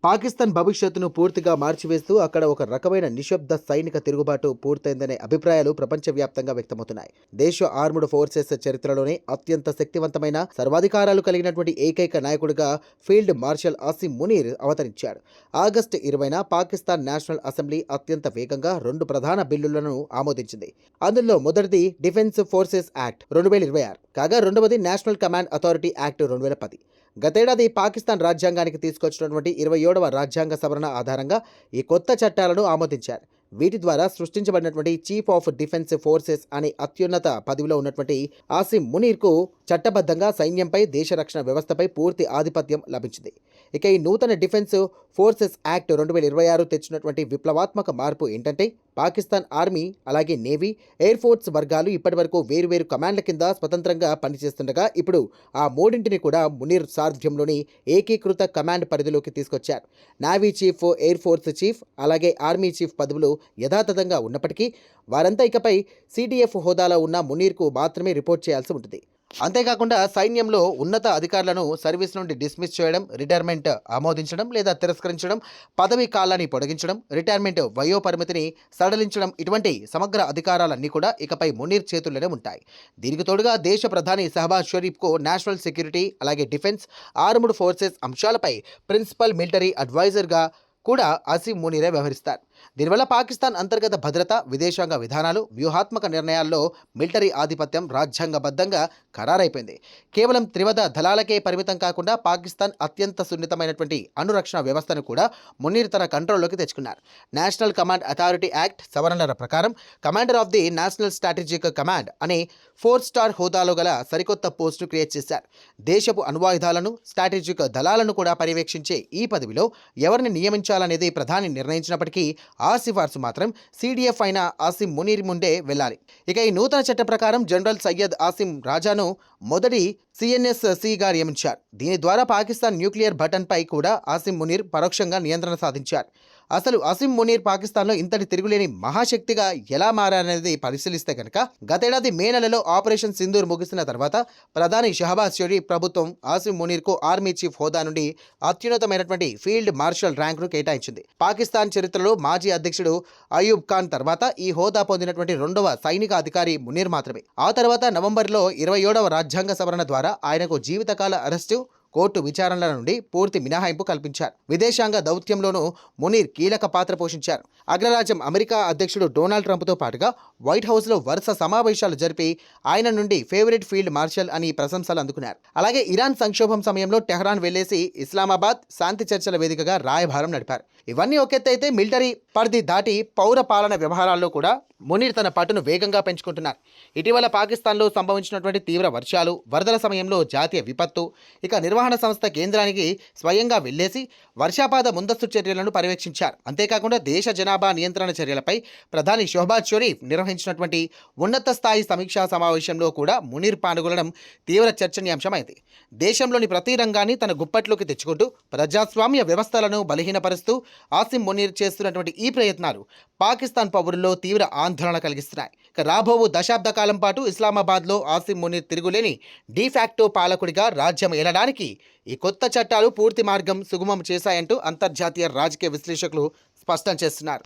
పాకిస్తాన్ భవిష్యత్తును పూర్తిగా మార్చివేస్తూ అక్కడ ఒక రకమైన నిశ్శబ్ద సైనిక తిరుగుబాటు పూర్తయిందనే అభిప్రాయాలు ప్రపంచవ్యాప్తంగా వ్యక్తమవుతున్నాయి. దేశ ఆర్మ్డ్ ఫోర్సెస్ చరిత్రలోనే అత్యంత శక్తివంతమైన సర్వాధికారాలు కలిగినటువంటి ఏకైక నాయకుడిగా ఫీల్డ్ మార్షల్ ఆసిమ్ మునీర్ అవతరించాడు. ఆగస్టు 20న పాకిస్తాన్ నేషనల్ అసెంబ్లీ అత్యంత వేగంగా 2 ప్రధాన బిల్లులను ఆమోదించింది. అందులో మొదటిది డిఫెన్స్ ఫోర్సెస్ యాక్ట్ 2026 కాగా రెండవది నేషనల్ కమాండ్ అథారిటీ యాక్ట్ 2010. గతేడాది పాకిస్తాన్ రాజ్యాంగానికి తీసుకొచ్చినటువంటి 27వ రాజ్యాంగ సవరణ ఆధారంగా ఈ కొత్త చట్టాలను ఆమోదించారు. వీటి ద్వారా సృష్టించబడినటువంటి చీఫ్ ఆఫ్ డిఫెన్స్ ఫోర్సెస్ అనే అత్యున్నత పదవిలో ఉన్నటువంటి ఆసిమ్ మునీర్కు చట్టబద్ధంగా సైన్యంపై, దేశ రక్షణ వ్యవస్థపై పూర్తి ఆధిపత్యం లభించింది. ఇక ఈ నూతన డిఫెన్స్ ఫోర్సెస్ యాక్ట్ 2026 తెచ్చినటువంటి విప్లవాత్మక మార్పు ఏంటంటే, పాకిస్తాన్ ఆర్మీ అలాగే నేవీ, ఎయిర్ ఫోర్స్ వర్గాలు ఇప్పటివరకు వేరువేరు కమాండ్ల కింద స్వతంత్రంగా పనిచేస్తుండగా ఇప్పుడు ఆ మూడింటిని కూడా మునీర్ సారథ్యంలోని ఏకీకృత కమాండ్ పరిధిలోకి తీసుకొచ్చారు. Navy chief, air force chief అలాగే ఆర్మీ చీఫ్ పదవులు యథాతథంగా ఉన్నప్పటికీ వారంతా ఇకపై సిడిఎఫ్ హోదాలో ఉన్న మునీర్కు మాత్రమే రిపోర్ట్ చేయాల్సి ఉంటుంది. అంతేకాకుండా సైన్యంలో ఉన్నత అధికారులను సర్వీస్ నుండి డిస్మిస్ చేయడం, రిటైర్మెంట్ ఆమోదించడం లేదా తిరస్కరించడం, పదవీ కాలాన్ని పొడిగించడం, రిటైర్మెంట్ వయోపరిమితిని సడలించడం ఇటువంటి సమగ్ర అధికారాలన్నీ కూడా ఇకపై మునీర్ చేతుల్లోనే ఉంటాయి. దీనికి తోడుగా దేశ ప్రధాని షహబాజ్ షరీఫ్కు నేషనల్ సెక్యూరిటీ అలాగే డిఫెన్స్, ఆర్మ్డ్ ఫోర్సెస్ అంశాలపై ప్రిన్సిపల్ మిలిటరీ అడ్వైజర్గా కూడా ఆసిమ్ మునీరే వ్యవహరిస్తారు. దీనివల్ల పాకిస్తాన్ అంతర్గత భద్రత, విదేశాంగ విధానాలు, వ్యూహాత్మక నిర్ణయాల్లో మిలిటరీ ఆధిపత్యం రాజ్యాంగబద్ధంగా ఖరారైపోయింది. కేవలం త్రివిధ దళాలకే పరిమితం కాకుండా పాకిస్తాన్ అత్యంత సున్నితమైనటువంటి అణురక్షణ వ్యవస్థను కూడా మునీర్ తన కంట్రోల్లోకి తెచ్చుకున్నారు. నేషనల్ కమాండ్ అథారిటీ యాక్ట్ సవరణల ప్రకారం commander of the national strategic command అనే 4 స్టార్ హోదాలో గల సరికొత్త పోస్టును క్రియేట్ చేశారు. దేశపు అణ్వాయుధాలను, స్ట్రాటజిక్ దళాలను కూడా పర్యవేక్షించే ఈ పదవిలో ఎవరిని నియమించాలనేది ప్రధాని నిర్ణయించినప్పటికీ ఆ సిఫార్సు మాత్రం సిడిఎఫ్ అయిన ఆసిమ్ మునీర్ ముందే వెళ్ళాలి. ఇక ఈ నూతన చట్ట ప్రకారం జనరల్ సయ్యద్ ఆసిమ్ రాజాను మొదటి సిఎన్ఎస్సిగా నియమించారు. దీని ద్వారా పాకిస్తాన్ న్యూక్లియర్ బటన్పై కూడా ఆసిమ్ మునీర్ పరోక్షంగా నియంత్రణ సాధించారు. అసలు ఆసిమ్ మునీర్ పాకిస్తాన్లో ఇంతటి తిరుగులేని మహాశక్తిగా ఎలా మారనేది పరిశీలిస్తే కనుక, గతేడాది మే నెలలో ఆపరేషన్ సింధూర్ ముగిసిన తర్వాత ప్రధాని షహబాజ్ షరీఫ్ ప్రభుత్వం ఆసిమ్ మునీర్కు ఆర్మీ చీఫ్ హోదా నుండి అత్యున్నతమైనటువంటి ఫీల్డ్ మార్షల్ ర్యాంకును కేటాయించింది. పాకిస్తాన్ చరిత్రలో మాజీ అధ్యక్షుడు అయూబ్ ఖాన్ తర్వాత ఈ హోదా పొందినటువంటి 2వ సైనిక అధికారి మునీర్ మాత్రమే. ఆ తర్వాత నవంబర్లో 27వ రాజ్యాంగ సవరణ ద్వారా ఆయనకు జీవితకాల అరెస్టు, కోర్టు విచారణల నుండి పూర్తి మినహాయింపు కల్పించారు. విదేశాంగ దౌత్యంలోనూ మునీర్ కీలక పాత్ర పోషించారు. అగ్రరాజ్యం అమెరికా అధ్యక్షుడు డొనాల్డ్ ట్రంప్తో పాటుగా వైట్ హౌస్లో వరుస సమావేశాలు జరిపి ఆయన నుండి ఫేవరెట్ ఫీల్డ్ మార్షల్ అని ప్రశంసలు అందుకున్నారు. అలాగే ఇరాన్ సంక్షోభం సమయంలో టెహ్రాన్ వెళ్లేసి ఇస్లామాబాద్ శాంతి చర్చల వేదికగా రాయభారం నడిపారు. ఇవన్నీ ఒకెత్తైతే మిలిటరీ పరిధి దాటి పౌర పాలన వ్యవహారాల్లో కూడా మునీర్ తన పట్టును వేగంగా పెంచుకుంటున్నారు. ఇటీవల పాకిస్తాన్లో సంభవించినటువంటి తీవ్ర వర్షాలు, వరదల సమయంలో జాతీయ విపత్తు, ఇక నిర్వహణ సంస్థ కేంద్రానికి స్వయంగా వెళ్లేసి వర్షాపాత ముందస్తు చర్యలను పర్యవేక్షించారు. అంతేకాకుండా దేశ జనాభా నియంత్రణ చర్యలపై ప్రధాని షహబాజ్ షరీఫ్ నిర్వహించినటువంటి ఉన్నత స్థాయి సమీక్షా సమావేశంలో కూడా మునీర్ పాల్గొనడం తీవ్ర చర్చనీయాంశమైంది. దేశంలోని ప్రతి రంగాన్ని తన గుప్పట్లోకి తెచ్చుకుంటూ ప్రజాస్వామ్య వ్యవస్థలను బలహీనపరుస్తూ ఆసిమ్ మునీర్ చేస్తున్నటువంటి ఈ ప్రయత్నాలు పాకిస్తాన్ పౌరుల్లో తీవ్ర ఆందోళన కలిగిస్తున్నాయి. రాబో దశాబ్ద కాలం పాటు ఇస్లామాబాద్లో ఆసిమ్ మునీర్ తిరుగులేని డీఫాక్టో పాలకుడిగా రాజ్యం ఏలడానికి ఈ కొత్త చట్టాలు పూర్తి మార్గం సుగమం చేశాయంటూ అంతర్జాతీయ రాజకీయ విశ్లేషకులు స్పష్టం చేస్తున్నారు.